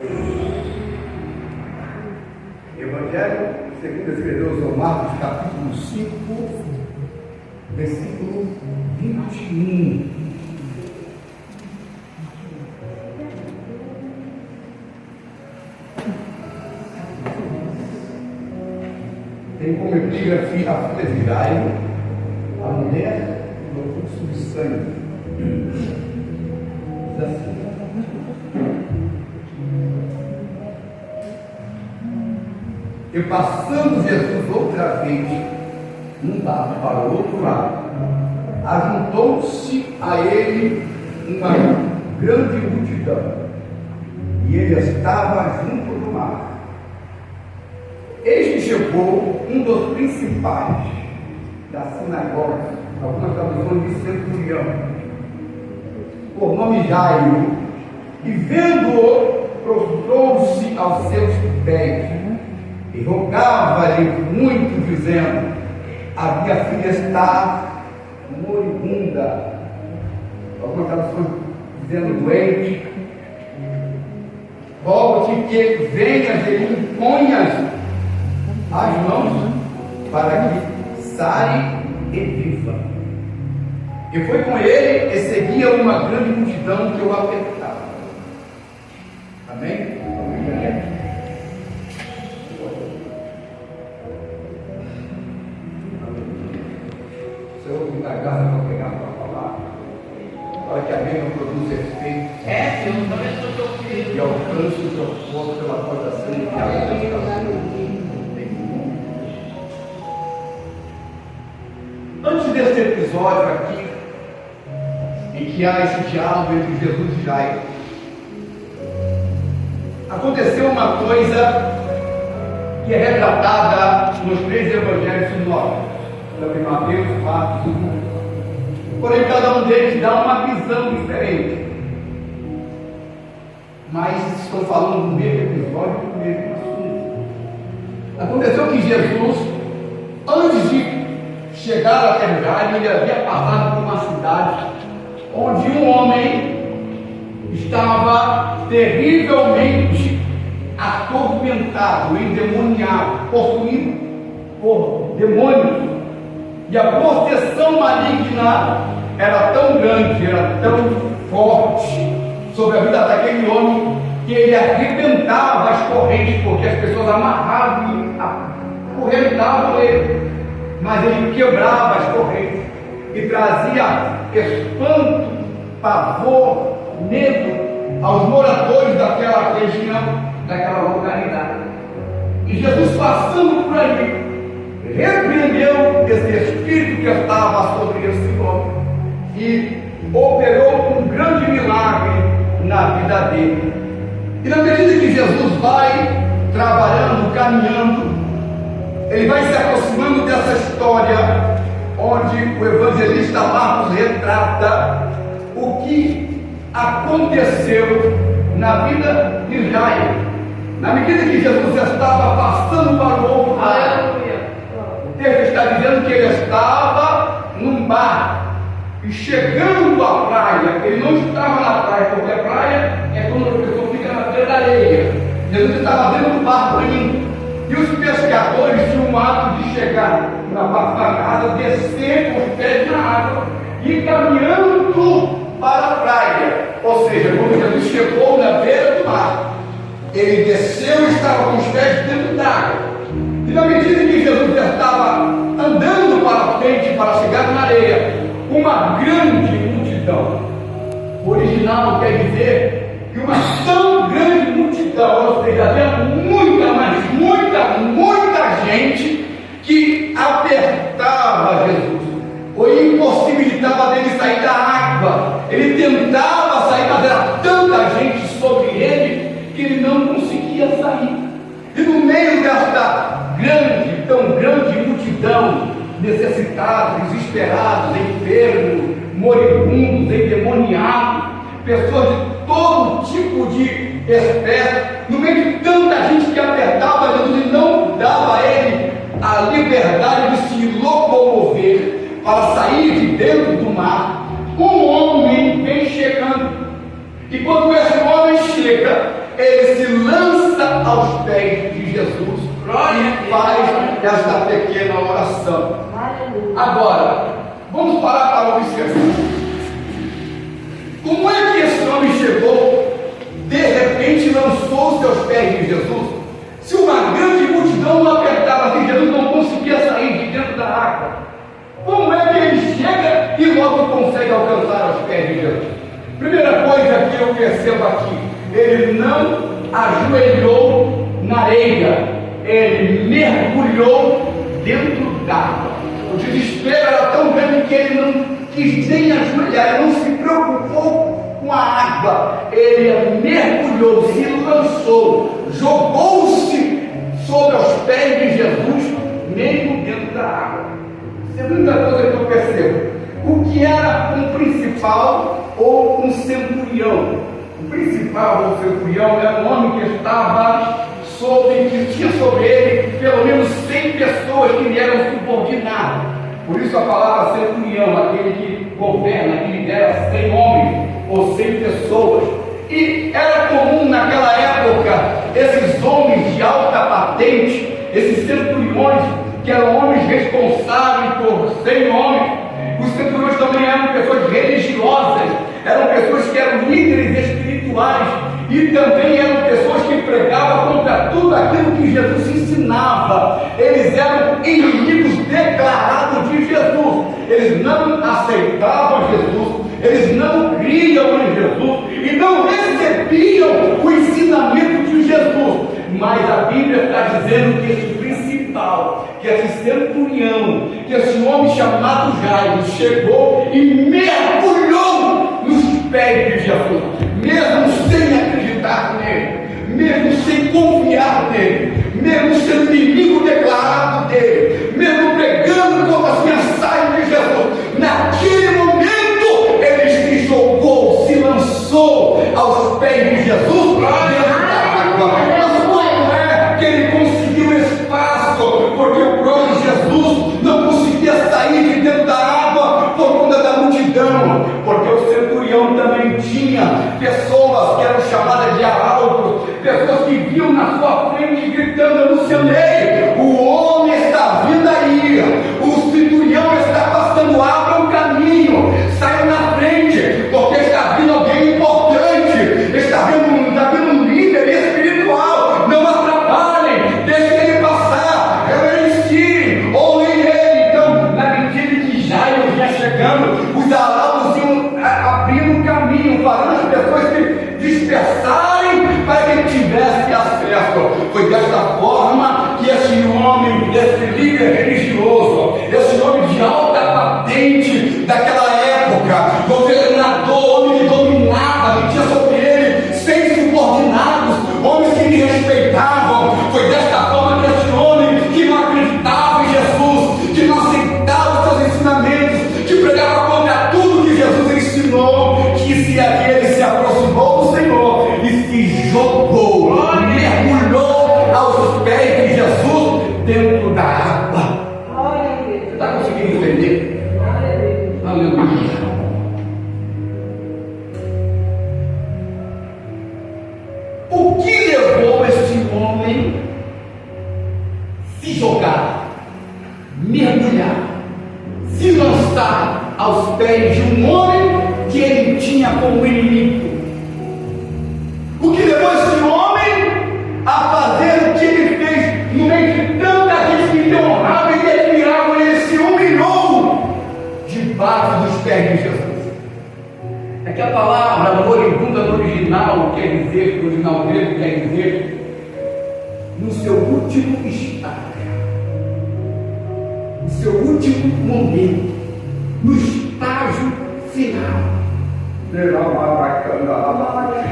Evangelho segundo escreveu São Marcos, capítulo 5, versículo 21. Tem como epígrafe a filha de Jairo, a mulher do fluxo de sangue. Diz assim: e passando Jesus outra vez um lado para o outro lado, ajuntou-se a ele uma grande multidão, e ele estava junto do mar. Eis que chegou um dos principais da sinagoga, algumas traduções de centurião, por nome Jairo, e vendo-o, prostrou-se aos seus pés e rogava-lhe muito, dizendo: a minha filha está moribunda. Algumas traduções dizendo doente. Rogo-te que venhas e imponhas as mãos para que sare e viva. E foi com ele e seguia uma grande multidão que o apertava. Amém? Amém. Senhor, me dá graça para pegar para falar, para que a minha não produza efeito. Senhor, também sou teu filho. E alcance o teu corpo pela porta santa que abre. Antes desse episódio aqui, em que há esse diálogo entre Jesus e Jairo, aconteceu uma coisa que é retratada nos 3 evangelhos sinóticos, também Mateus, Marcos e Lucas. Porém, cada um deles dá uma visão diferente. Mas estou falando do mesmo episódio, do mesmo assunto. Aconteceu que Jesus, antes de chegar a Jairo, ele havia passado por uma cidade onde um homem estava terrivelmente atormentado, endemoniado, possuído por demônios. E a possessão maligna era tão grande, era tão forte sobre a vida daquele homem, que ele arrebentava as correntes, porque as pessoas amarravam e acorrentavam ele, mas ele quebrava as correntes e trazia espanto, pavor, medo aos moradores daquela região, daquela localidade. E Jesus, passando por ali, repreendeu esse espírito que estava sobre esse homem e operou um grande milagre na vida dele. E na medida que Jesus vai trabalhando, caminhando, ele vai se aproximando dessa história onde o evangelista Marcos retrata o que aconteceu na vida de Jairo. Na medida que Jesus estava passando para o outro lado, o texto está dizendo que ele estava num bar e chegando à praia. Ele não estava na praia, porque a praia é quando a pessoa fica na beira da areia. Jesus estava dentro do barco ainda. E os pescadores tinham o hábito de chegar na parte da casa, descer com os pés na água e caminhando para a praia. Ou seja, quando Jesus chegou na beira do mar, ele desceu e estava com os pés dentro da água. E na medida que Jesus estava andando para frente para chegar na areia, uma grande multidão, o original quer dizer que uma tão grande multidão, ou seja, havia muita gente que apertava Jesus, ou impossibilitava dele sair da água. Ele tentava sair, mas era tanta gente sobre ele que ele não conseguia sair. E no meio desta tão grande multidão, necessitados, desesperados, enfermos, moribundos, endemoniados, pessoas de todo tipo de espécie, no meio de tanta gente que apertava Jesus e não dava a ele a liberdade de se locomover para sair de dentro do mar, um homem vem chegando. E quando esse homem chega, ele se lança aos pés de Jesus e faz esta pequena oração. Agora, vamos parar para observar. Como é que esse homem chegou, de repente lançou-se aos pés de Jesus? Se uma grande multidão não apertava, assim, Jesus não conseguia sair de dentro da água, como é que ele chega e logo consegue alcançar aos pés de Jesus? Primeira coisa que eu percebo aqui, ele não ajoelhou na areia, ele mergulhou dentro d'água. O desespero era tão grande que ele não quis nem ajoelhar, ele não se preocupou com a água, ele mergulhou, se lançou, jogou-se sobre os pés de Jesus, mesmo dentro da água. Segunda coisa que eu percebo, o que era um principal ou um centurião? O principal ou centurião era um homem que estava que tinha sobre ele pelo menos 100 pessoas que lhe eram subordinadas. Por isso a palavra centurião, aquele que governa, que lidera 100 homens ou 100 pessoas. E era comum naquela época esses homens de alta patente, esses centuriões, que eram homens responsáveis por 100 homens. Os centuriões também eram pessoas religiosas, eram pessoas que eram líderes espirituais e também eram pessoas que pregavam contra tudo aquilo que Jesus ensinava. Eles eram inimigos declarados de Jesus. Eles não aceitavam Jesus, eles não criam em Jesus e não recebiam o ensinamento de Jesus. Mas a Bíblia está dizendo que esse principal, que esse centurião, que esse homem chamado Jairo chegou e mergulhou nos pés de Jesus, mesmo sem acreditar nele, mesmo sem confiar nele, mesmo sendo inimigo declarado dele, mesmo pregando contra as mensagens de Jesus. Naquele momento ele se jogou, se lançou aos pés de Jesus dentro da água. Porque o próprio Jesus não conseguia sair de dentro da água por conta da multidão, porque o centurião também tinha pessoas que eram chamadas de arautos, pessoas que viam na sua frente gritando: anunciei, o homem está vindo aí, o centurião está passando, abra o caminho, saia na frente, porque está vindo alguém importante, está vindo um líder espiritual, não atrapalhem, deixe ele passar, reverenciem, olhem ele. Então, na medida que Jairo vinha chegando, os arautos iam abrindo o caminho, fazendo as pessoas se dispersarem para que ele tivesse acesso. Foi desta forma que esse homem, esse líder religioso, esse homem de alta patente daquela época, governador, homem que dominava, que tinha sobre ele 100 subordinados, homens que lhe respeitavam, foi desta forma que esse homem que não acreditava em Jesus, que não aceitava os seus ensinamentos, que pregava contra tudo que Jesus ensinou, que ele se aproximou do Senhor e se jogou, mergulhou aos pés de Jesus dentro da água. Você está conseguindo entender? Aleluia. O que levou este homem se jogar, mergulhar, se lançar aos pés de um homem que ele tinha como inimigo? O que levou esse homem a fazer o que ele fez no meio de tanta gente que lhe honrava e que admirava? Ele se humilhou debaixo dos pés de Jesus. É que a palavra moribunda no original quer dizer, no original grego quer dizer, no seu último estágio, no seu último momento, no estágio final.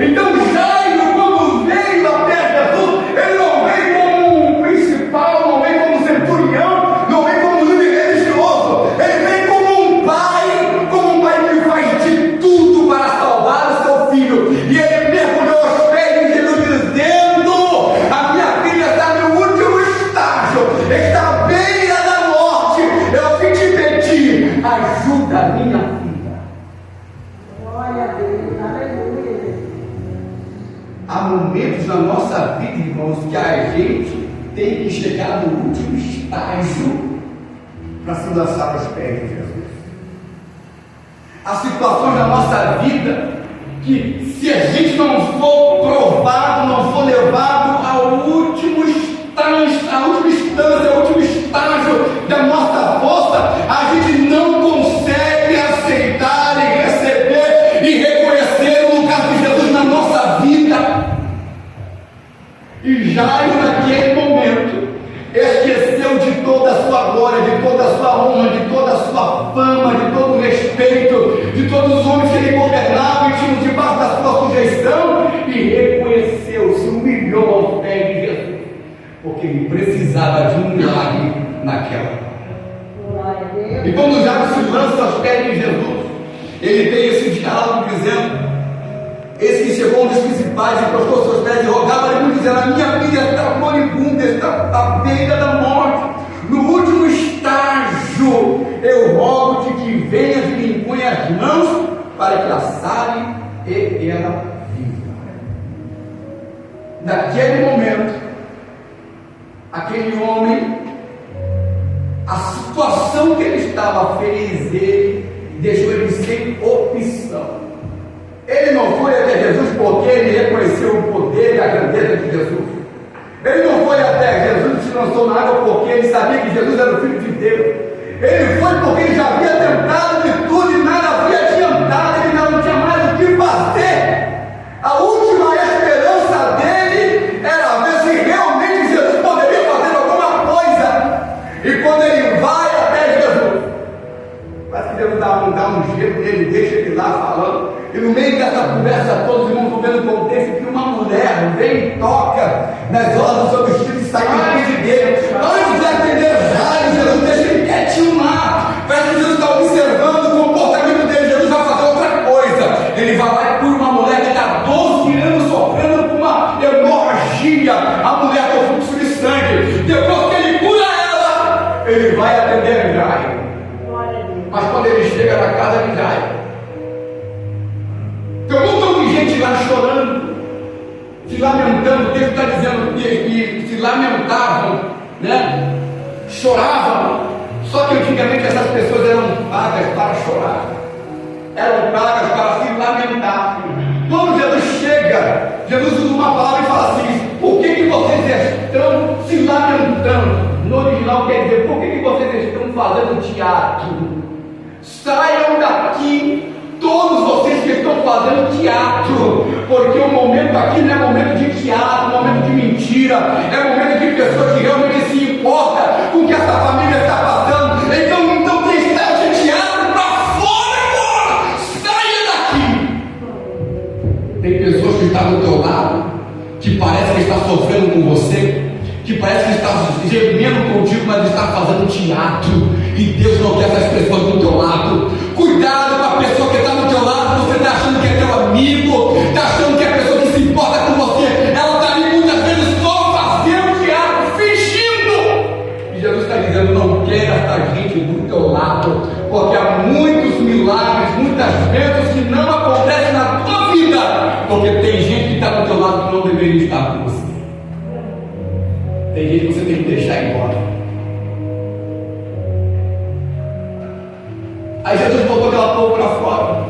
Então Jairo, quando veio até Jesus, ele não veio como um principal, não veio como centurião, não veio como líder religioso, ele veio como um pai que faz de tudo para salvar o seu filho. E ele mergulhou aos pés de Jesus dizendo: a minha filha está no último estágio, está à beira da morte, eu vim te pedir, ajuda a minha filha. nossa vida, irmãos, que a gente tem que chegar no último estágio para se lançar aos pés de Jesus. Há situações da nossa vida que, se a gente não for provado, não for levado ao último estágio, ao último estágio da nossa força, a gente não consegue aceitar e receber e reconhecer o lugar de Jesus na nossa vida. E Jairo, naquele momento, esqueceu de toda a sua glória, de toda a sua honra, de toda a sua fama, de todo o respeito, de todos os homens que ele governava e tinham debaixo da sua sujeição, e reconheceu, se humilhou aos pés de Jesus, porque ele precisava de um milagre naquela hora. E quando Jairo se lança aos pés de Jesus, ele tem esse diálogo dizendo: esse que chegou um dos principais e prostou seus pés e rogava-lhe muito, dizendo: a minha filha está moribunda, está à beira da morte. No último estágio, eu rogo-te que venhas e me impõe as mãos para que a sare e ela viva. Naquele momento, aquele homem, a situação que ele estava fez ele, deixou ele sem opção. Ele não foi até Jesus porque ele reconheceu o poder e a grandeza de Jesus. Ele não foi até Jesus e se lançou na água porque ele sabia que Jesus era o Filho de Deus. Ele foi porque ele já havia tentado de tudo e nada havia adiantado. Ele não tinha mais o que fazer. A última esperança dele era ver se realmente Jesus poderia fazer alguma coisa. E quando ele vai até Jesus, parece que Deus dá um jeito nele, deixa ele lá falando. E no meio dessa conversa, todos os irmãos vão vendo o contexto que uma mulher vem e toca nas horas do seu vestido e sai na frente dele. Antes de atender Jairo, Jesus deixa ele quietinho lá. Parece que Jesus está observando o comportamento dele. Jesus vai fazer outra coisa. Ele vai lá e cura uma mulher que está 12 anos sofrendo com uma hemorragia. A mulher com fluxo de sangue. Depois que ele cura ela, ele vai atender Jairo. Mas quando ele chega na casa de Jairo, tem um montão de gente lá chorando, se lamentando. O texto está dizendo que se lamentavam, né? Choravam. Só que antigamente essas pessoas eram pagas para chorar, eram pagas para se lamentar. Quando Jesus chega, Jesus usa uma palavra e fala assim: por que vocês estão se lamentando? No original quer dizer: por que vocês estão fazendo teatro? Saiam daqui, todos vocês que estão fazendo teatro, porque o momento aqui não é momento de teatro, é momento de mentira, é momento de pessoas que realmente se importam com o que essa família está passando. Então tem estágio de teatro para fora agora, saia daqui. Tem pessoas que estão do teu lado, que parece que está sofrendo com você, que parece que está gemendo contigo, mas está fazendo teatro. E Deus não quer essas pessoas do teu lado. Cuidado com a pessoa que está do teu lado. Você está achando que é teu amigo, está achando que é a pessoa que se importa com você. Ela está ali muitas vezes só fazendo teatro, fingindo. E Jesus está dizendo: não quer essa gente do teu lado, porque há muitos milagres, muitas bênçãos que não acontecem na tua vida, porque tem gente que está do teu lado que não deveria estar com você. Tem gente que você tem que deixar embora. Aí Jesus botou aquela povo para fora.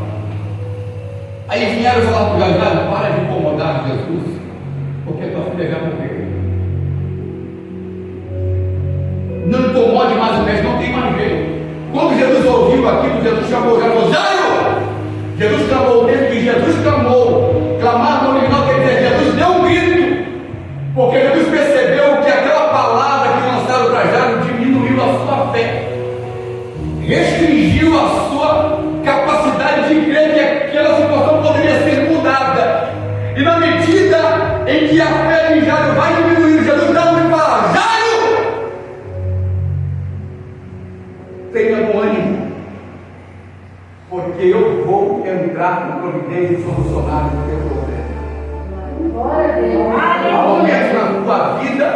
Aí vieram falar para o Jairo: para de incomodar Jesus, porque tua filha já morreu. Não incomode mais o mestre, não tem mais jeito. Quando Jesus ouviu aquilo, Jesus chamou Jairo. Jesus clamou dentro que Jesus clamou. Clamar no original quer dizer: Jesus deu um grito, porque Jesus percebeu que aquela palavra que lançaram para Jairo diminuiu a sua fé, restringiu a sua capacidade de crer que aquela situação poderia ser mudada. E na medida em que a fé de Jairo vai diminuindo, Jesus dá um e fala: Jairo, tenha bom ânimo, porque eu vou entrar com providência e solucionar o teu problema. Há momentos na tua vida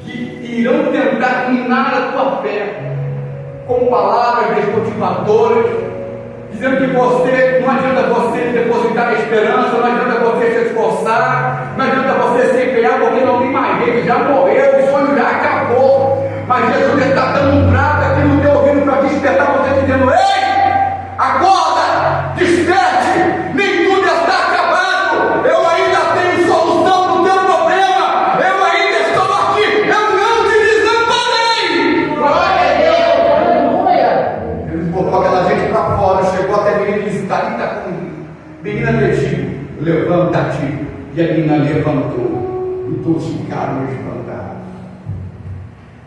que irão tentar minar a tua fé, com palavras desmotivadoras, dizendo que você, não adianta você depositar a esperança, não adianta você se esforçar, não adianta você se empenhar, porque não tem mais jeito, já morreu, o sonho já acabou. Mas Jesus está dando um prato aqui no teu ouvido para despertar você, dizendo: ei, acorda, desperte, nem tudo está acabado, eu ainda tenho solução para o teu problema, eu ainda estou aqui, eu não te desamparei. Glória a Deus, aleluia. Ele botou aquela gente para fora, chegou até a menina e disse: está com menina Letícia, levanta-te. E a menina levantou, e todos ficaram espantados.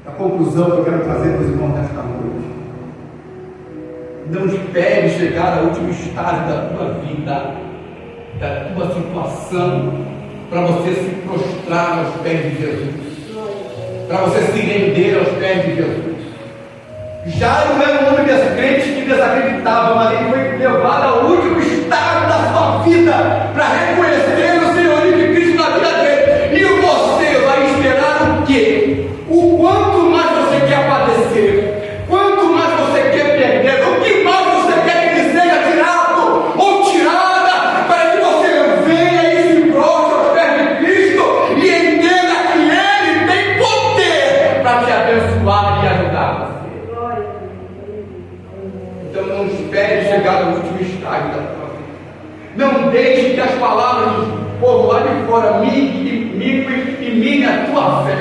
A conclusão que eu quero trazer para os irmãos nesta noite: não espere chegar ao último estágio da tua vida, da tua situação, para você se prostrar aos pés de Jesus, para você se render aos pés de Jesus. Jairo era um homem descrente que desacreditava, mas ele foi levado ao último estágio da sua vida para reconhecer o senhorio de Cristo na vida dele. E você vai esperar o quê? O quanto mais você quer padecer, quanto mais você quer perder, o que mais você quer que lhe seja tirado ou tirada, para que você venha e se prostre aos pés de Cristo e entenda que Ele tem poder para te abençoar e ajudar você. Então não espere chegar no último estágio da tua vida. Não deixe que as palavras do povo lá de fora minem a tua fé.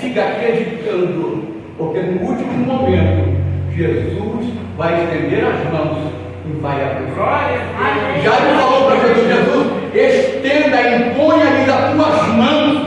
Siga acreditando, porque no último momento Jesus vai estender as mãos e vai abençoar. Já ele falou para Jesus: estenda, imponha-lhes as tuas mãos,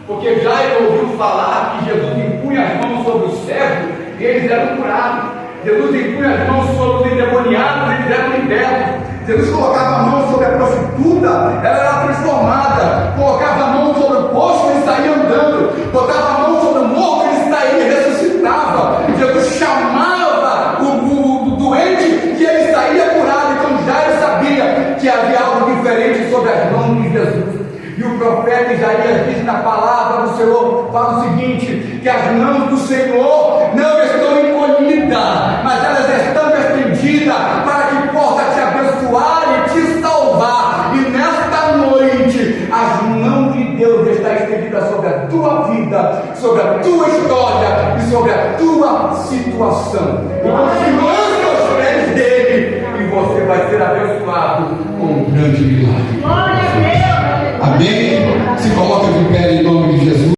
porque já ele ouviu falar que Jesus impunha as mãos sobre os cegos e eles eram curados. Jesus impunha as mãos sobre os endemoniados e eles eram libertos. Jesus colocava a mão sobre a prostituta, ela era transformada. Colocava a mão sobre o poço, ele saía andando. Botava a mão sobre o morto, ele saía e ressuscitava. Jesus chamava o doente e ele saía curado. Então já ele sabia que havia algo diferente sobre as mãos de Jesus. E o profeta Isaías diz na palavra do Senhor, fala o seguinte: que as mãos do Senhor não estão encolhidas, mas elas estão estendidas para que possa te abençoar e te salvar. E nesta noite, as mãos de Deus estão estendidas sobre a tua vida, sobre a tua história e sobre a tua situação. Então se lança aos pés dele e você vai ser abençoado com um grande milagre. Glória a Deus. Amém? Se coloca de pé em nome de Jesus.